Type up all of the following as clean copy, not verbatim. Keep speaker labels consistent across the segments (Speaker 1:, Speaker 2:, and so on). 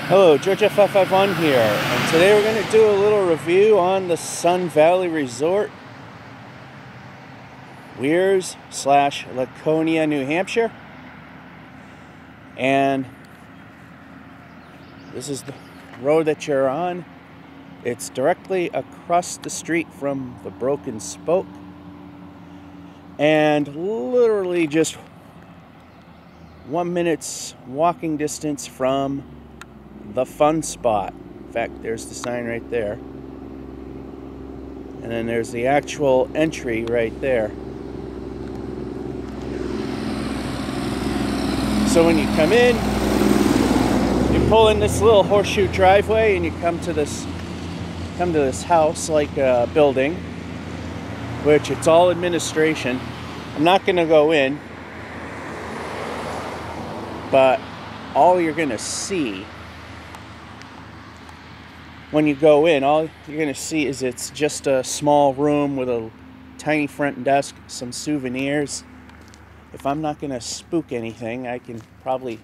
Speaker 1: Hello, George551 here, and today we're going to do a little review on the Sun Valley Resort, Weirs / Laconia, New Hampshire. And this is the road that you're on. It's directly across the street from the Broken Spoke, and literally just 1 minute's walking distance from the Funspot. In fact, there's the sign right there. And then there's the actual entry right there. So when you come in, you pull in this little horseshoe driveway and you come to this house, like a building, which it's all administration. I'm not going to go in, but all you're going to see when you go in, all you're going to see is it's just a small room with a tiny front desk, some souvenirs. If I'm not going to spook anything, I can probably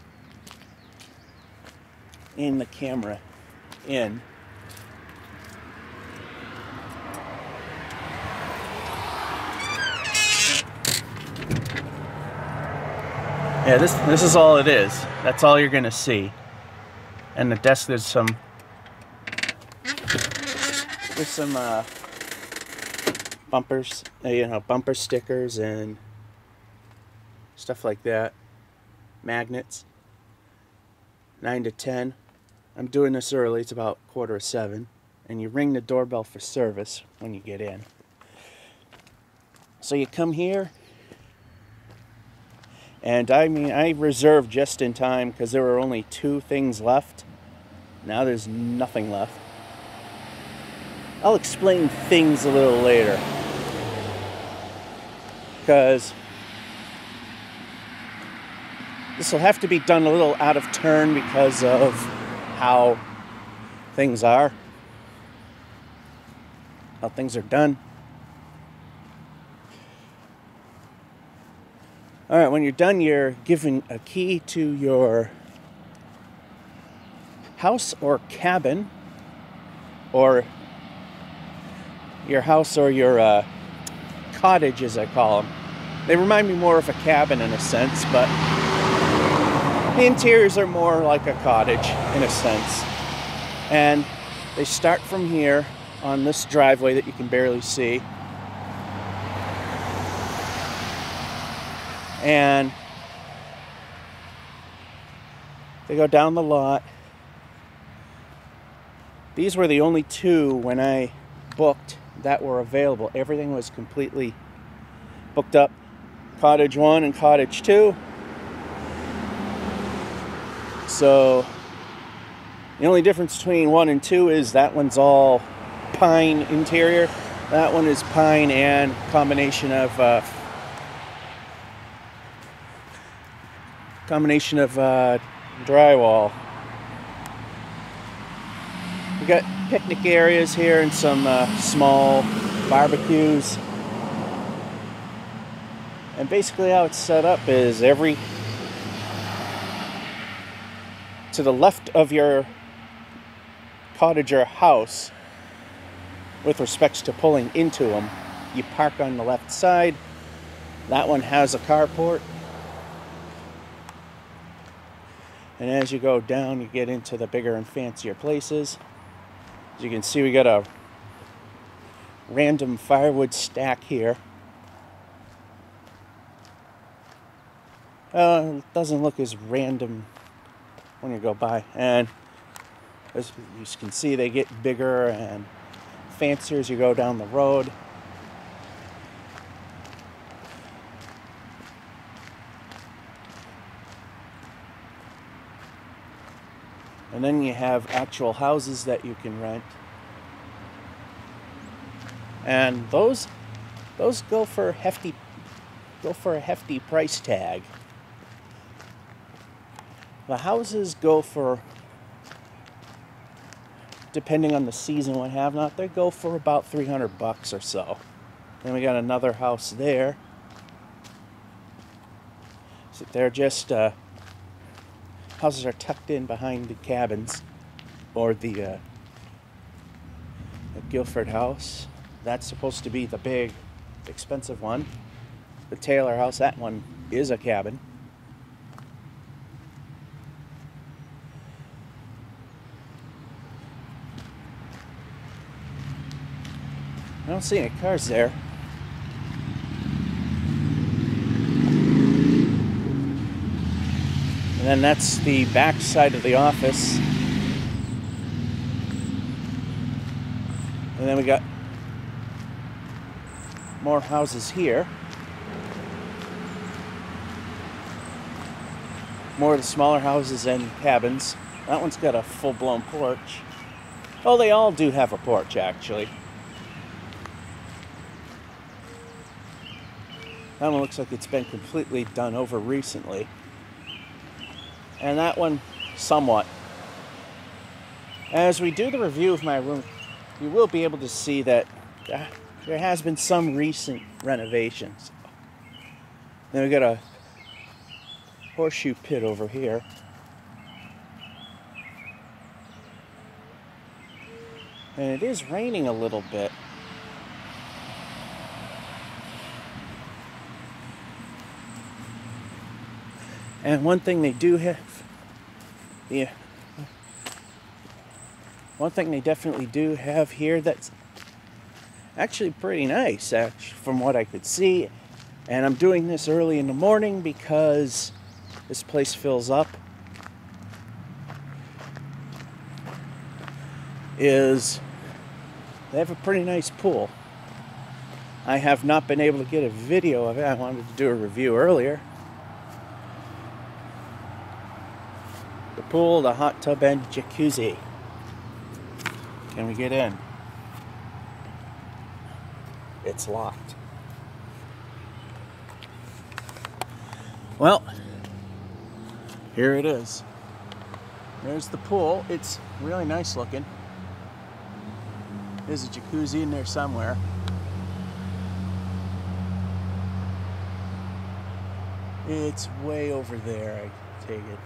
Speaker 1: aim the camera in. Yeah, this is all it is. That's all you're going to see. And the desk, there's some bumpers, bumper stickers and stuff like that. Magnets. 9 to 10. I'm doing this early. It's about 6:45, and you ring the doorbell for service when you get in. So you come here, and I reserved just in time because there were only 2 things left. Now there's nothing left. I'll explain things a little later, because this will have to be done a little out of turn because of how things are, how things are done. Alright, when you're done, you're given a key to your house or cabin, or your house or your cottage, as I call them. They remind me more of a cabin in a sense, but the interiors are more like a cottage in a sense. And they start from here on this driveway that you can barely see. And they go down the lot. These were the only 2 when I booked that were available. Everything was completely booked up. Cottage 1 and Cottage 2. So the only difference between 1 and 2 is that one's all pine interior. That one is pine and combination of drywall. We got picnic areas here and some small barbecues. And basically how it's set up is to the left of your cottage or house, with respects to pulling into them, you park on the left side. That one has a carport. And as you go down, you get into the bigger and fancier places. As you can see, we got a random firewood stack here. It doesn't look as random when you go by. And as you can see, they get bigger and fancier as you go down the road. And then you have actual houses that you can rent. And those go for a hefty price tag. The houses go for, depending on the season and what have not, they go for about $300 or so. Then we got another house there. So they're just houses are tucked in behind the cabins. or the Guilford house. That's supposed to be the big, expensive one. The Taylor house, that one is a cabin. I don't see any cars there. And then that's the back side of the office. And then we got more houses here. More of the smaller houses and cabins. That one's got a full-blown porch. Oh, they all do have a porch, actually. That one looks like it's been completely done over recently. And that one, somewhat. As we do the review of my room, you will be able to see that there has been some recent renovations. Then we got a horseshoe pit over here. And it is raining a little bit. And one thing they do have, one thing they definitely do have here that's actually pretty nice, from what I could see. And I'm doing this early in the morning because this place fills up. Is they have a pretty nice pool. I have not been able to get a video of it. I wanted to do a review earlier. The pool, the hot tub, and jacuzzi. Can we get in? It's locked. Well, here it is. There's the pool. It's really nice looking. There's a jacuzzi in there somewhere. It's way over there, I take it.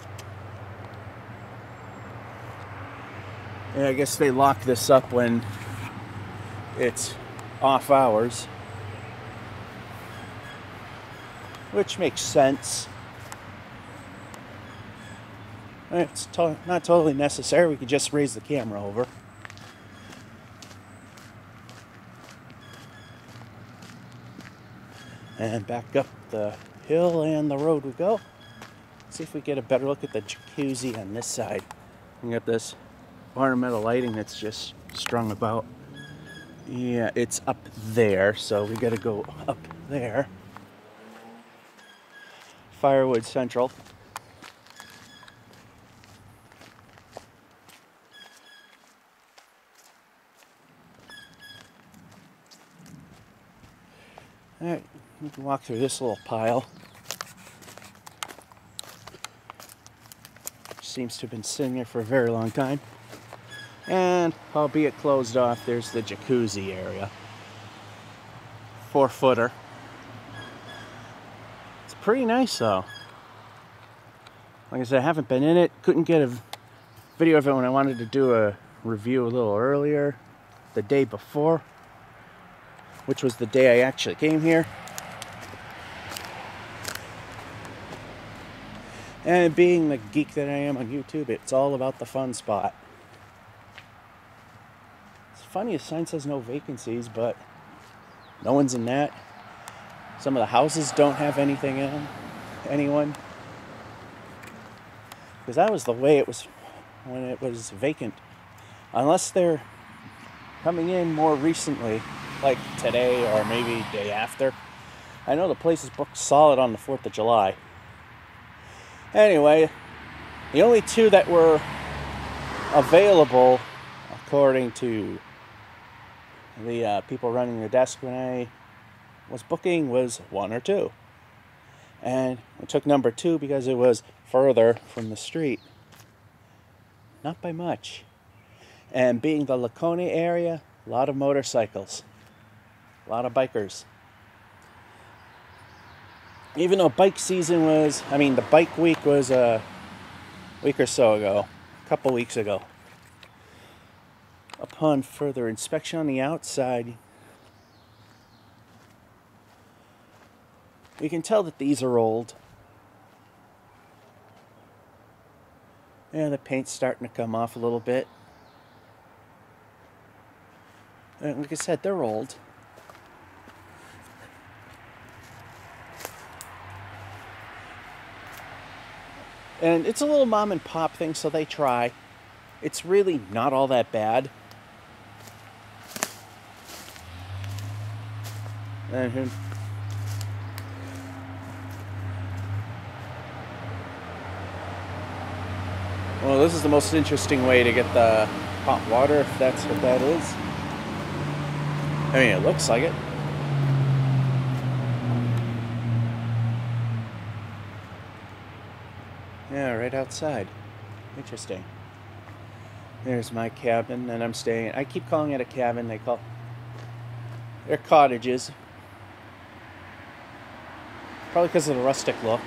Speaker 1: And I guess they lock this up when it's off hours, which makes sense. It's not totally necessary. We could just raise the camera over. And back up the hill and the road we go. See if we get a better look at the jacuzzi on this side. We got this ornamental lighting that's just strung about. Yeah, it's up there, so we gotta go up there. Firewood Central. Alright, we can walk through this little pile. Which seems to have been sitting there for a very long time. And, albeit closed off, there's the jacuzzi area. 4-footer. It's pretty nice though. Like I said, I haven't been in it. Couldn't get a video of it when I wanted to do a review a little earlier. The day before. Which was the day I actually came here. And being the geek that I am on YouTube, it's all about the Funspot. Funny, a sign says no vacancies, but no one's in that. Some of the houses don't have anything in them. Anyone. Because that was the way it was when it was vacant. Unless they're coming in more recently, like today or maybe day after. I know the place is booked solid on the 4th of July. Anyway, the only two that were available, according to the people running the desk when I was booking, was 1 or 2. And I took number 2 because it was further from the street. Not by much. And being the Laconia area, a lot of motorcycles. A lot of bikers. Even though bike season was, the bike week was a week or so ago. A couple weeks ago. upon further inspection on the outside, you can tell that these are old. Yeah, the paint's starting to come off a little bit. And like I said, they're old. And it's a little mom and pop thing, so they try. It's really not all that bad. And well, this is the most interesting way to get the hot water, if that's what that is. I mean, it looks like it. Yeah, right outside. Interesting. There's my cabin, and I'm staying. I keep calling it a cabin. They're cottages. Probably because of the rustic look.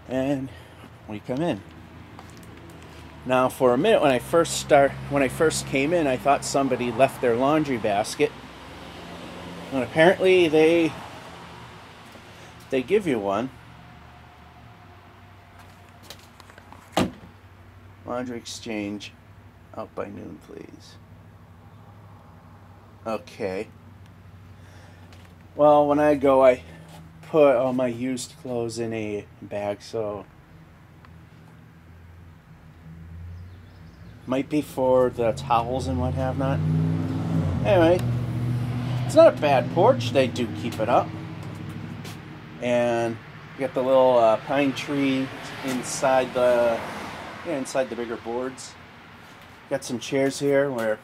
Speaker 1: And we come in. Now, for a minute, when I first came in, I thought somebody left their laundry basket. And apparently they give you one. Laundry exchange out by noon, please. Okay. Well, when I go, I put all my used clothes in a bag, so might be for the towels and what have not. Anyway, it's not a bad porch. They do keep it up. And you got the little pine tree inside the bigger boards. Got some chairs here where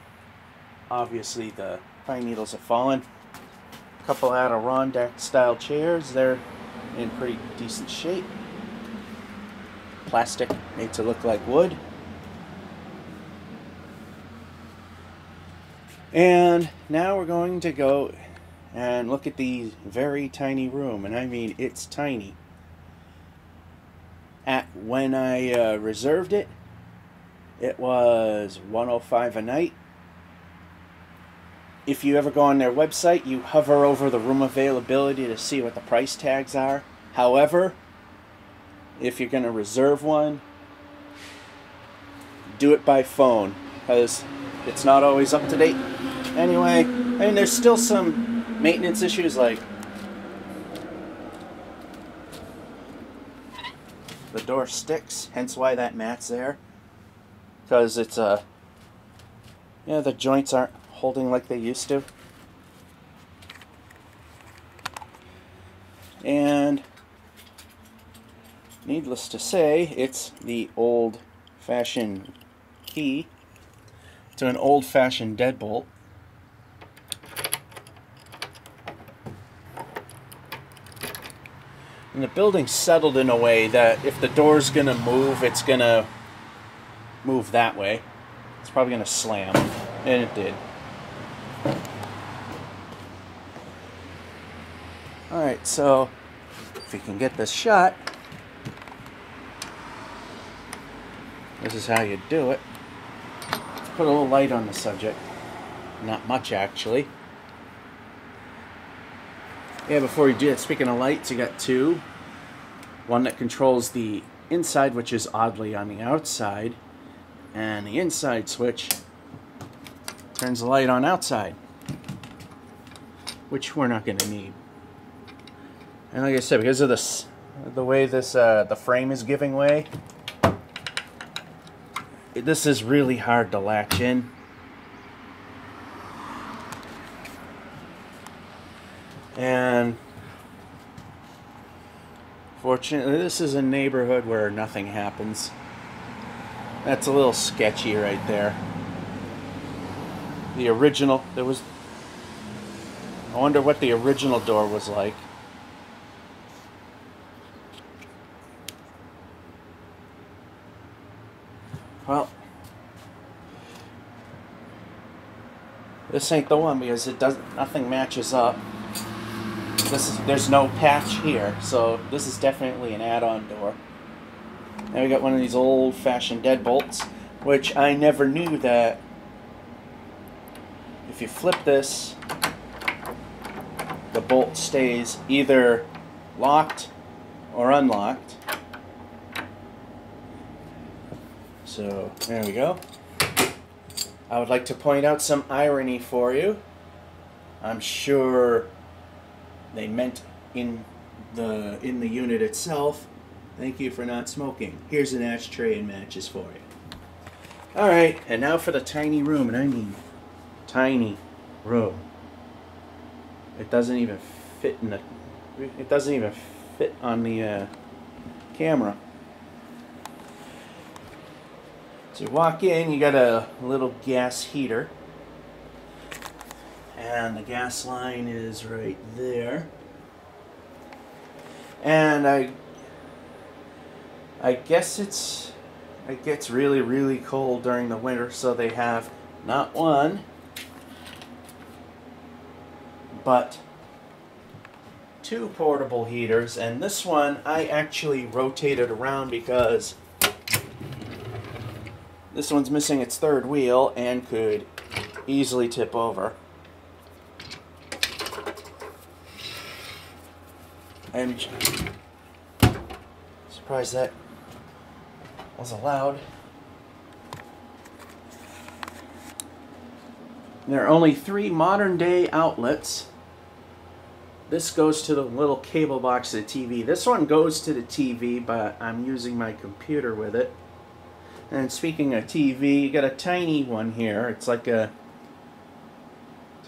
Speaker 1: obviously the pine needles have fallen. A couple Adirondack style chairs. They're in pretty decent shape. Plastic made to look like wood. And now we're going to go and look at the very tiny room, and I mean it's tiny. When I reserved it, it was $105 a night. If you ever go on their website, you hover over the room availability to see what the price tags are. However, if you're going to reserve one, do it by phone, because it's not always up to date. Anyway, I mean, there's still some maintenance issues, like the door sticks, hence why that mat's there. Because it's the joints aren't holding like they used to. And needless to say, it's the old-fashioned key to an old-fashioned deadbolt. And the building's settled in a way that if the door's gonna move, it's gonna move that way. It's probably gonna slam, and it did. Alright, so if you can get this shot, this is how you do it. Let's put a little light on the subject. Not much, actually. Yeah, before you do that, speaking of lights, you got two. One that controls the inside, which is oddly on the outside. And the inside switch turns the light on outside, which we're not going to need. And like I said, because of the way this the frame is giving way, this is really hard to latch in. And fortunately, this is a neighborhood where nothing happens. That's a little sketchy right there. The original, I wonder what the original door was like. Well, this ain't the one because nothing matches up. there's no patch here, so this is definitely an add-on door. Now we got one of these old-fashioned deadbolts, which I never knew that if you flip this, the bolt stays either locked or unlocked. So there we go. I would like to point out some irony for you. I'm sure they meant in the unit itself. Thank you for not smoking. Here's an ashtray and matches for you. Alright, and now for the tiny room, and I mean tiny room. It doesn't even fit in the on the camera. So you walk in, you got a little gas heater, and the gas line is right there. And I guess it gets really, really cold during the winter, so they have not one, but two portable heaters. And this one I actually rotated around because this one's missing its third wheel and could easily tip over. I'm surprised that was allowed. There are only 3 modern day outlets. This goes to the little cable box of the TV. This one goes to the TV, but I'm using my computer with it. And speaking of TV, you got a tiny one here. It's like a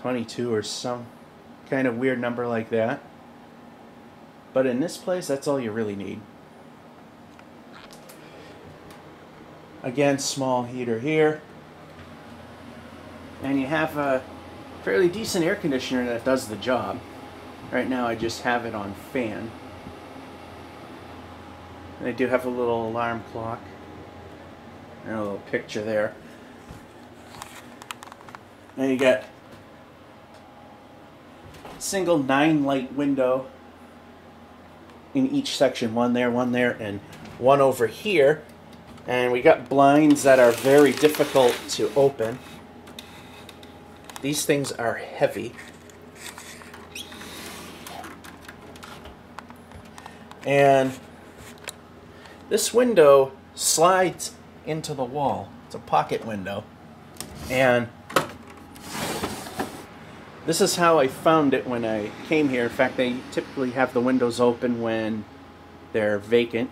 Speaker 1: 22 or some kind of weird number like that. But in this place, that's all you really need. Again, small heater here. And you have a fairly decent air conditioner that does the job. Right now I just have it on fan. And I do have a little alarm clock. And a little picture there. Now you got single 9-light window in each section. One there, and one over here. And we got blinds that are very difficult to open. These things are heavy. And this window slides into the wall. It's a pocket window. And this is how I found it when I came here. In fact, they typically have the windows open when they're vacant.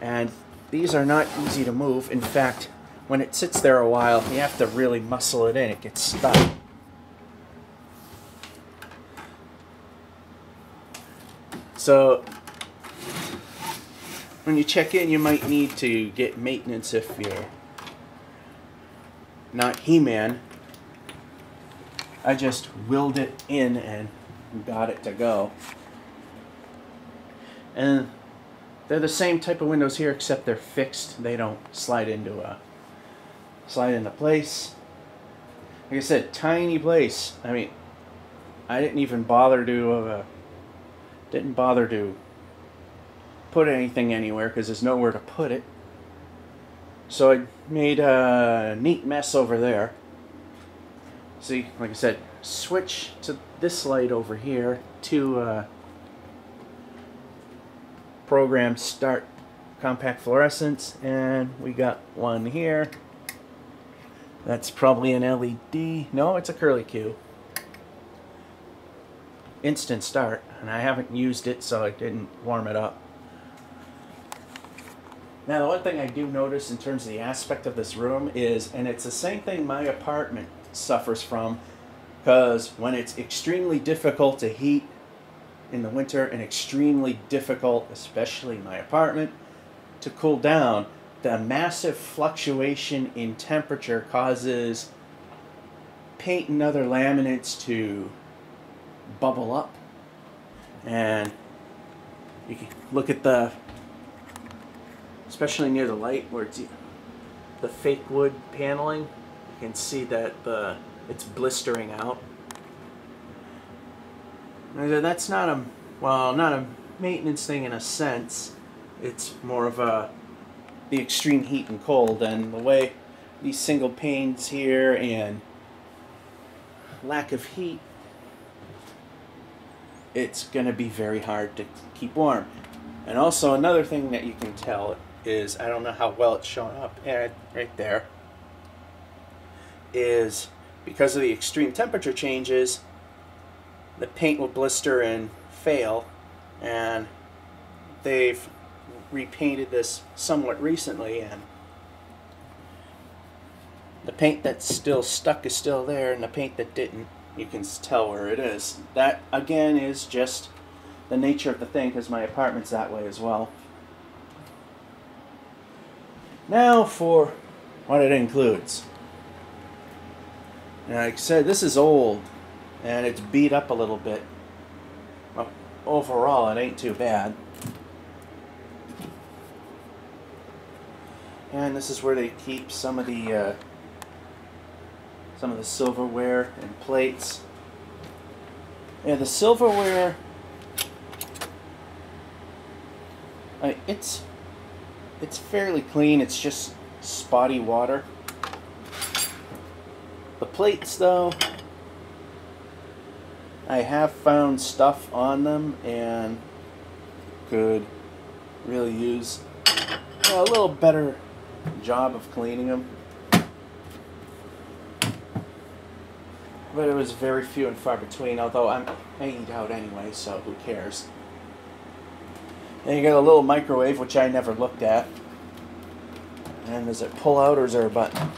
Speaker 1: And these are not easy to move. In fact, when it sits there a while, you have to really muscle it in. It gets stuck. So when you check in, you might need to get maintenance if you're not He-Man. I just willed it in and got it to go. And they're the same type of windows here, except they're fixed. They don't slide into place. Like I said, tiny place. I mean, I didn't even bother to put anything anywhere because there's nowhere to put it. So I made a neat mess over there. See, like I said, switch to this light over here to program start compact fluorescence, and we got one here. That's probably an LED. No, it's a curlicue. Instant start, and I haven't used it, so I didn't warm it up. Now, the one thing I do notice in terms of the aspect of this room is, and it's the same thing my apartment suffers from, because when it's extremely difficult to heat in the winter and extremely difficult, especially my apartment, to cool down, the massive fluctuation in temperature causes paint and other laminates to bubble up. And you can look at the, especially near the light where it's the fake wood paneling, you can see that it's blistering out. That's not a, well, not a maintenance thing in a sense. It's more of the extreme heat and cold, and the way these single panes here and lack of heat, it's going to be very hard to keep warm. And also another thing that you can tell is, I don't know how well it's showing up right there, is because of the extreme temperature changes, the paint will blister and fail, and they've repainted this somewhat recently, and the paint that's still stuck is still there, and the paint that didn't, you can tell where it is. That again is just the nature of the thing, because my apartment's that way as well. Now for what it includes. And like I said, this is old and it's beat up a little bit. Well, overall it ain't too bad. And this is where they keep some of the silverware and plates. Yeah, the silverware, it's fairly clean. It's just spotty water. The plates, though, I have found stuff on them and could really use a little better job of cleaning them. But it was very few and far between, although I eat out anyway, so who cares. Then you got a little microwave, which I never looked at. And does it pull out, or is there a button?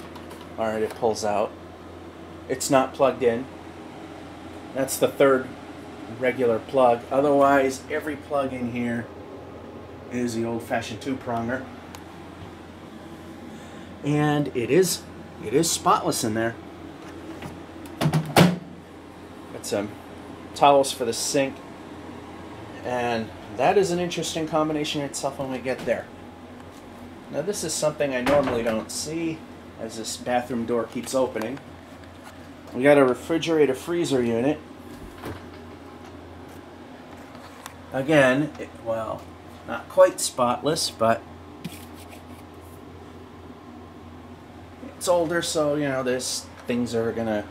Speaker 1: Alright, it pulls out. It's not plugged in. That's the third regular plug. Otherwise, every plug in here is the old-fashioned two-pronger. And it is spotless in there. Got some towels for the sink. And that is an interesting combination itself when we get there. Now this is something I normally don't see as this bathroom door keeps opening. We got a refrigerator freezer unit. Again, well, not quite spotless, but it's older, so you know there's things are gonna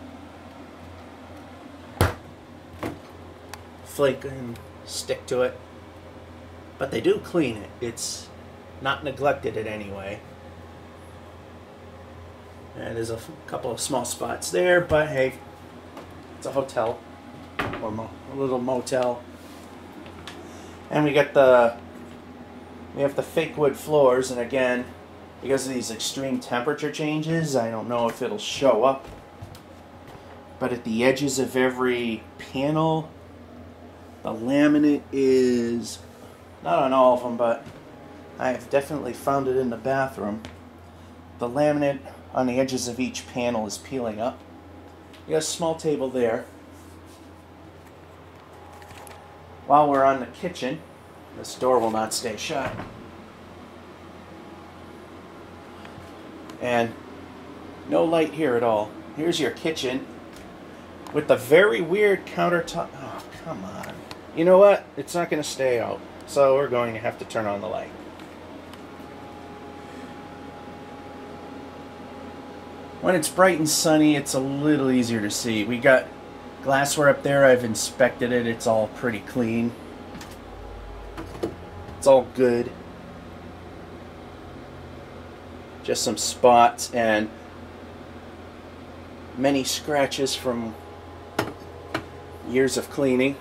Speaker 1: flake and stick to it. But they do clean it. It's not neglected in any way. And there's a couple of small spots there, but hey, it's a hotel or a little motel. And we have the fake wood floors, and again, because of these extreme temperature changes, I don't know if it'll show up, but at the edges of every panel, the laminate is, not on all of them, but I have definitely found it in the bathroom. The laminate on the edges of each panel is peeling up. You got a small table there. While we're on the kitchen, this door will not stay shut. And no light here at all. Here's your kitchen with the very weird countertop. Oh, come on. You know what? It's not going to stay out. So we're going to have to turn on the light. When it's bright and sunny, it's a little easier to see. We got glassware up there. I've inspected it. It's all pretty clean. It's all good. Just some spots and many scratches from years of cleaning.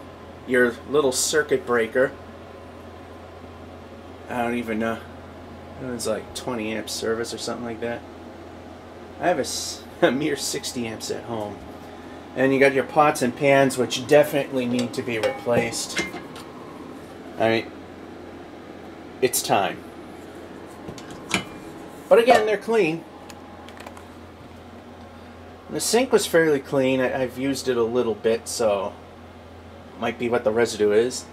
Speaker 1: Your little circuit breaker, I don't even know. It's like 20 amp service or something like that. I have a mere 60 amps at home. And you got your pots and pans, which definitely need to be replaced. I mean, it's time. But again, they're clean. The sink was fairly clean. I've used it a little bit, so might be what the residue is.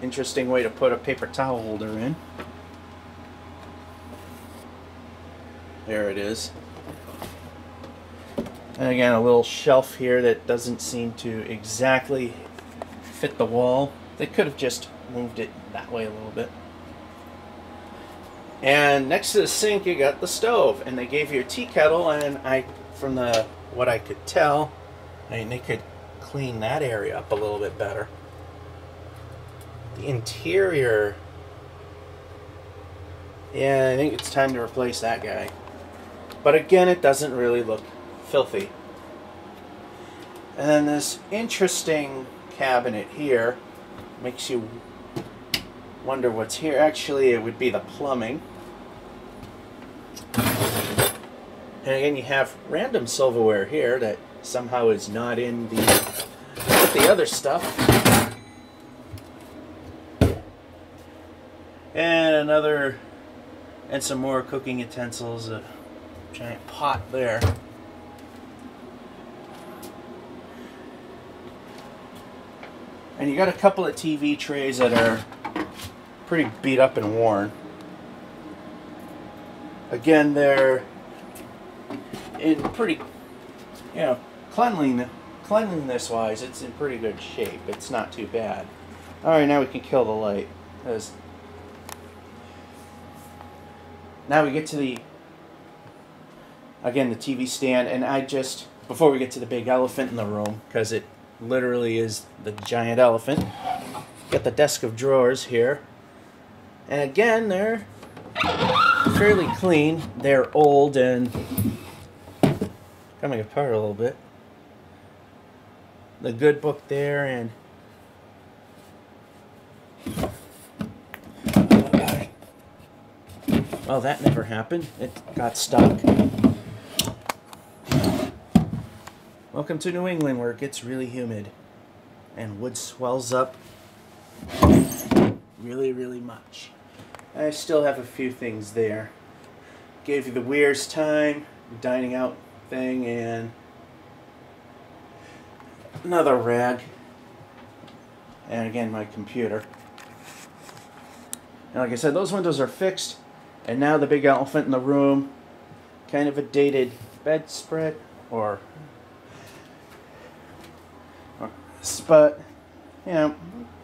Speaker 1: Interesting way to put a paper towel holder in. There it is. And again, a little shelf here that doesn't seem to exactly fit the wall. They could have just moved it that way a little bit. And next to the sink, you got the stove, and they gave you a tea kettle. And from what I could tell, I mean, they could clean that area up a little bit better. The interior, yeah, I think it's time to replace that guy. But again, it doesn't really look filthy. And then this interesting cabinet here makes you wonder what's here. Actually, it would be the plumbing. And again, you have random silverware here that somehow is not in with the other stuff. And some more cooking utensils, a giant pot there. And you got a couple of TV trays that are pretty beat up and worn. Again, they're in pretty, cleanliness wise, it's in pretty good shape. It's not too bad. Alright, now we can kill the light. Because now we get to the TV stand, and before we get to the big elephant in the room, because it literally is the giant elephant, got the desk of drawers here. And again, they're fairly clean. They're old and coming apart a little bit. The good book there, and well, that never happened. It got stuck. Welcome to New England, where it gets really humid and wood swells up really, really much. I still have a few things there. Gave you the Weir's time, dining out thing, and another rag. And again, my computer. And like I said, those windows are fixed. And now the big elephant in the room. Kind of a dated bedspread, but, it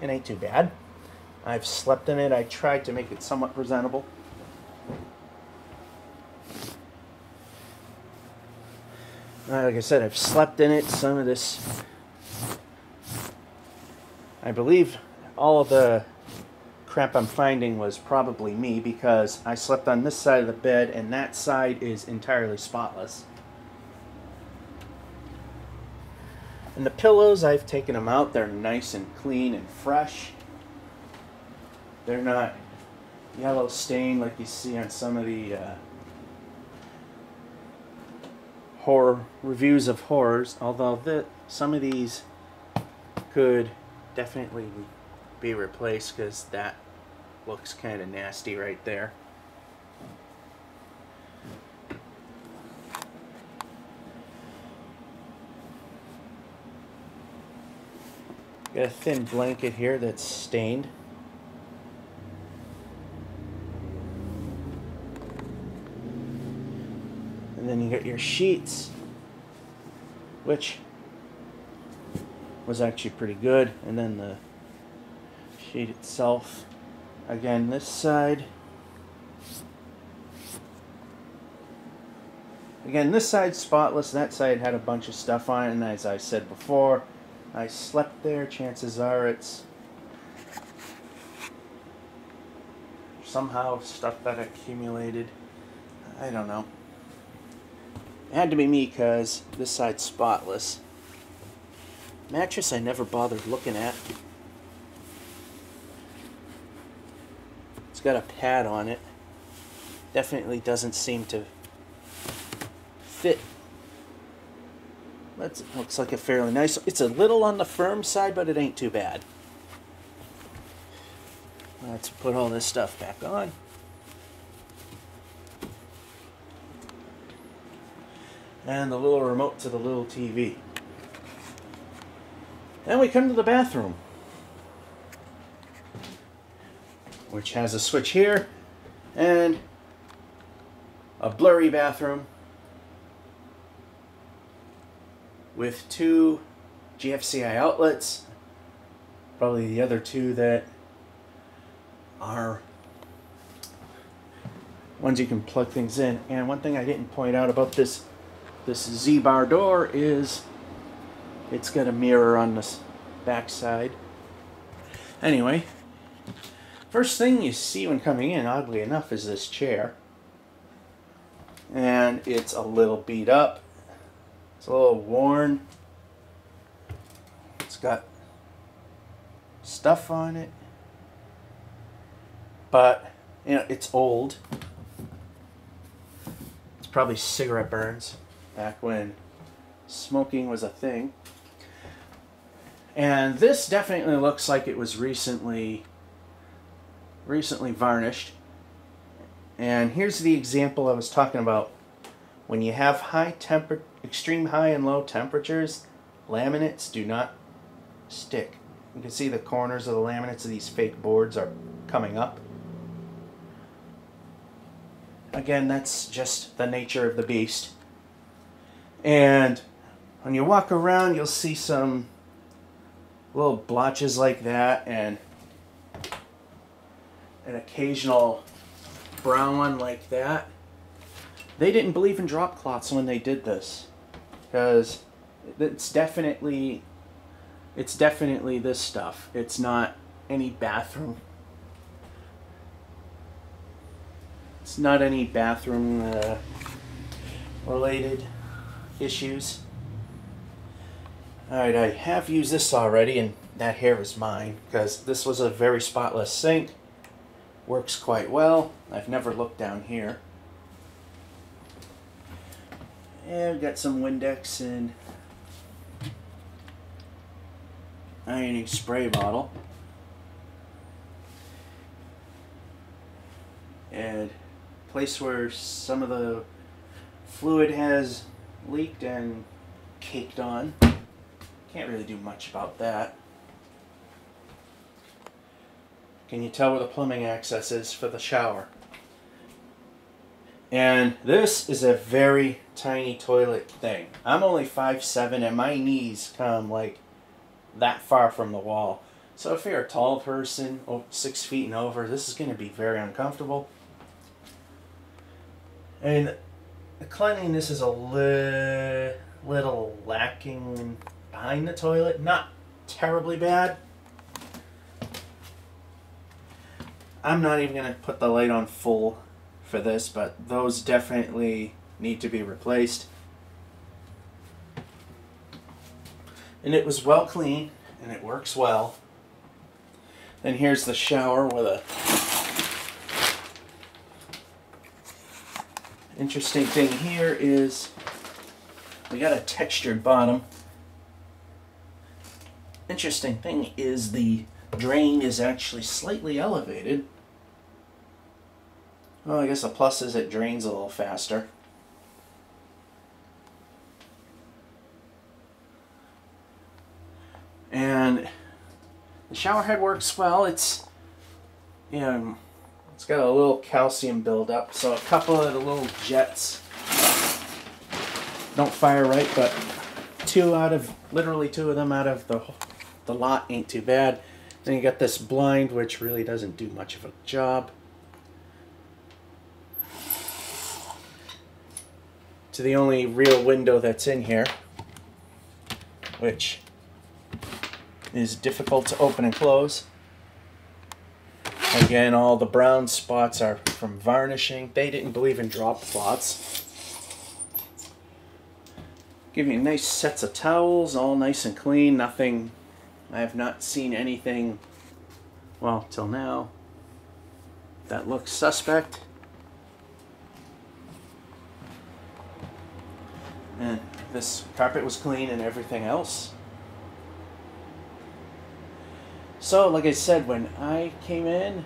Speaker 1: ain't too bad. I've slept in it. I tried to make it somewhat presentable. Like I said, I've slept in it. Some of this, I believe all of the crap I'm finding was probably me, because I slept on this side of the bed and that side is entirely spotless. And the pillows, I've taken them out. They're nice and clean and fresh. They're not yellow stained like you see on some of the horror reviews of horrors, although some of these could definitely be replaced, because that looks kind of nasty right there. Got a thin blanket here that's stained. And then you got your sheets, which was actually pretty good. And then the sheet itself. Again, this side. Again, this side's spotless. That side had a bunch of stuff on it. And as I said before, I slept there. Chances are it's somehow stuff that accumulated. I don't know. It had to be me, because this side's spotless. Mattress I never bothered looking at. It's got a pad on it. Definitely doesn't seem to fit. That looks like a fairly nice. It's a little on the firm side, but it ain't too bad. Let's put all this stuff back on. And the little remote to the little TV. Then we come to the bathroom, which has a switch here and a blurry bathroom with two GFCI outlets, probably the other two that are ones you can plug things in. And one thing I didn't point out about this Z-bar door is it's got a mirror on the back side. Anyway, first thing you see when coming in, oddly enough, is this chair. And it's a little beat up. It's a little worn. It's got stuff on it. But, you know, it's old. It's probably cigarette burns back when smoking was a thing. And this definitely looks like it was recently varnished. And here's the example I was talking about. When you have extreme high and low temperatures, laminates do not stick. You can see the corners of the laminates of these fake boards are coming up. Again, that's just the nature of the beast. And when you walk around, you'll see some little blotches like that, and an occasional brown one like that. They didn't believe in drop cloths when they did this, because it's definitely this stuff. It's not any bathroom. It's not any bathroom related issues. Alright, I have used this already, and that hair is mine, because this was a very spotless sink. Works quite well. I've never looked down here. And we've got some Windex and ironing spray bottle. And place where some of the fluid has leaked and caked on. Can't really do much about that. Can you tell where the plumbing access is for the shower? And this is a very tiny toilet thing. I'm only 5'7", and my knees come like that far from the wall. So if you're a tall person, 6 feet and over, this is going to be very uncomfortable. And the cleanliness is a little lacking behind the toilet. Not terribly bad. I'm not even going to put the light on full for this, but those definitely need to be replaced. And it was well cleaned, and it works well. Then here's the shower with a interesting thing here is we got a textured bottom. Interesting thing is the drain is actually slightly elevated. Well, I guess the plus is it drains a little faster. And the shower head works well. It's, you know, it's got a little calcium buildup, so a couple of the little jets don't fire right, but literally two of them out of the lot ain't too bad. Then you got this blind, which really doesn't do much of a job. To the only real window that's in here, which is difficult to open and close. Again, all the brown spots are from varnishing. They didn't believe in drop cloths. Give you nice sets of towels, all nice and clean. Nothing, I have not seen anything, well, till now, that looks suspect. And this carpet was clean and everything else. So, like I said, when I came in,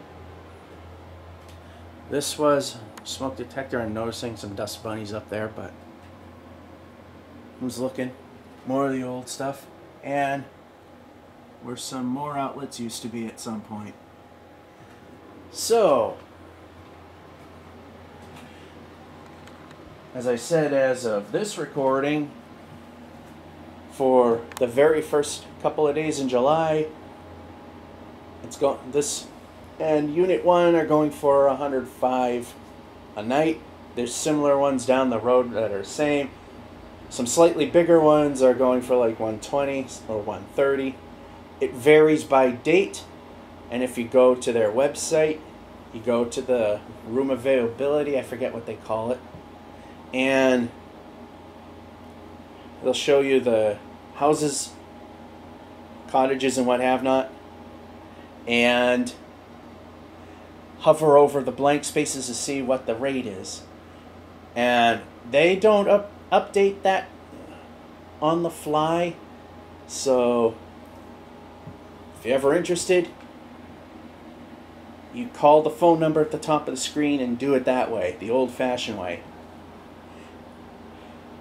Speaker 1: this was smoke detector and noticing some dust bunnies up there, but I was looking. More of the old stuff. And where some more outlets used to be at some point. So, as I said, as of this recording, for the very first couple of days in July, This and Unit 1 are going for 105 a night. There's similar ones down the road that are the same. Some slightly bigger ones are going for like 120 or 130. It varies by date, and if you go to their website, you go to the room availability, I forget what they call it, and they'll show you the houses, cottages, and what have not, and hover over the blank spaces to see what the rate is. And they don't update that on the fly, so if you're ever interested, you call the phone number at the top of the screen and do it that way, the old-fashioned way.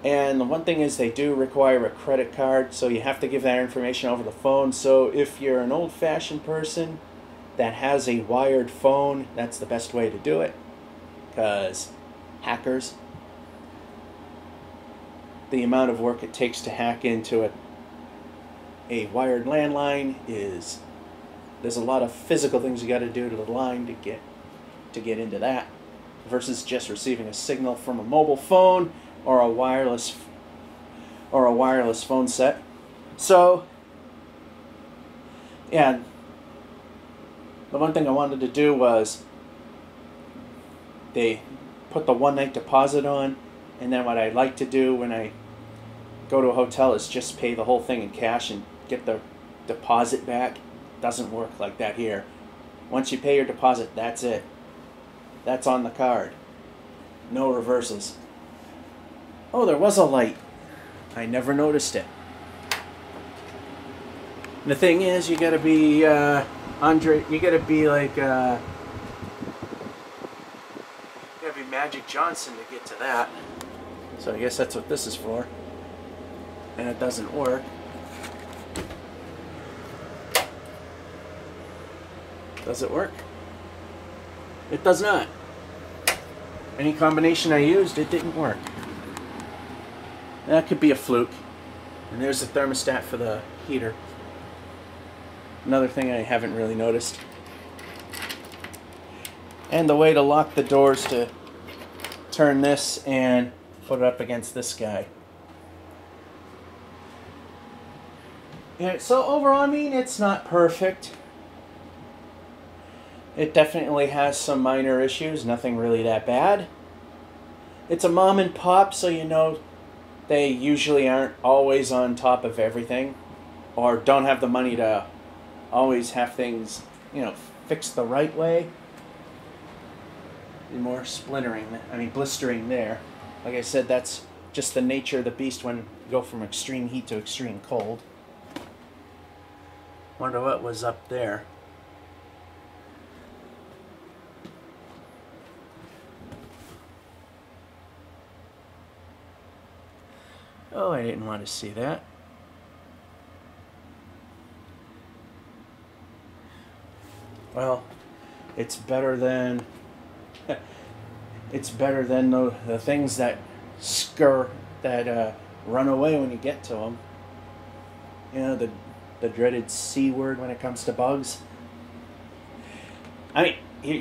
Speaker 1: And the one thing is they do require a credit card, so you have to give that information over the phone. So if you're an old-fashioned person that has a wired phone, that's the best way to do it, because hackers, the amount of work it takes to hack into a wired landline is, there's a lot of physical things you got to do to the line to get into that, versus just receiving a signal from a mobile phone or a wireless phone set. So yeah, the one thing I wanted to do was they put the one-night deposit on, and then what I like to do when I go to a hotel is just pay the whole thing in cash and get the deposit back. Doesn't work like that here. Once you pay your deposit, that's it. That's on the card. No reverses. Oh, there was a light. I never noticed it. The thing is, you gotta be you gotta be like you gotta be Magic Johnson to get to that. So I guess that's what this is for. And it doesn't work. Does it work? It does not. Any combination I used, it didn't work. That could be a fluke. And there's the thermostat for the heater. Another thing I haven't really noticed. And the way to lock the doors to turn this and put it up against this guy. Yeah, so overall, I mean, it's not perfect. It definitely has some minor issues, nothing really that bad. It's a mom and pop, so you know they usually aren't always on top of everything, or don't have the money to always have things, you know, fixed the right way. And more blistering there. Like I said, that's just the nature of the beast when you go from extreme heat to extreme cold. Wonder what was up there. Oh, I didn't want to see that. Well, it's better than the things that run away when you get to them. You know, the dreaded C word when it comes to bugs. I mean,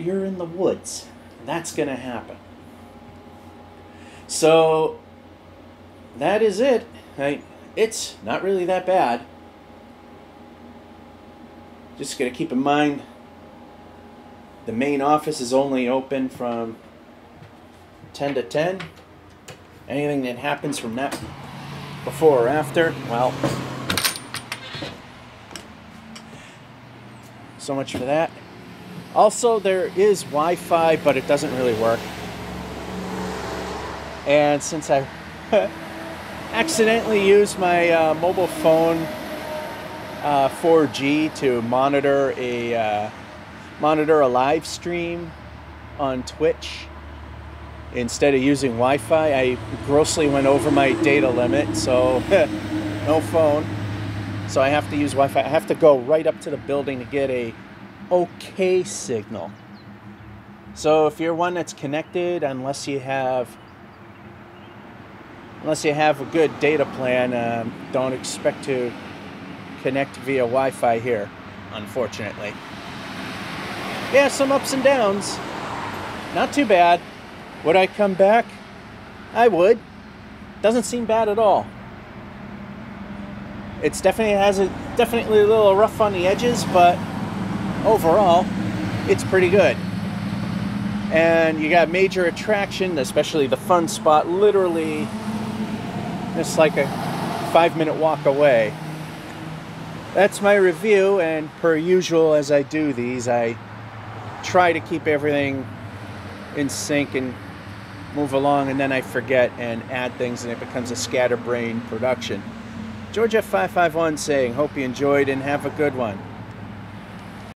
Speaker 1: you're in the woods. That's going to happen. So that is it. It's not really that bad. Just got to keep in mind the main office is only open from 10 to 10. Anything that happens from that before or after, well, so much for that. Also, there is Wi-Fi, but it doesn't really work. And since I accidentally used my mobile phone 4G to monitor a live stream on Twitch instead of using Wi-Fi, I grossly went over my data limit, so no phone. So I have to use Wi-Fi. I have to go right up to the building to get a okay signal. So if you're one that's connected, unless you have a good data plan, don't expect to connect via Wi-Fi here, unfortunately. Yeah, some ups and downs. Not too bad. Would I come back? I would. Doesn't seem bad at all. It's definitely a little rough on the edges, but overall, it's pretty good. And you got major attraction, especially the Funspot, literally just like a 5-minute walk away. That's my review, and per usual, as I do these, I try to keep everything in sync and move along, and then I forget and add things, and it becomes a scatterbrained production. George F551 saying, hope you enjoyed and have a good one.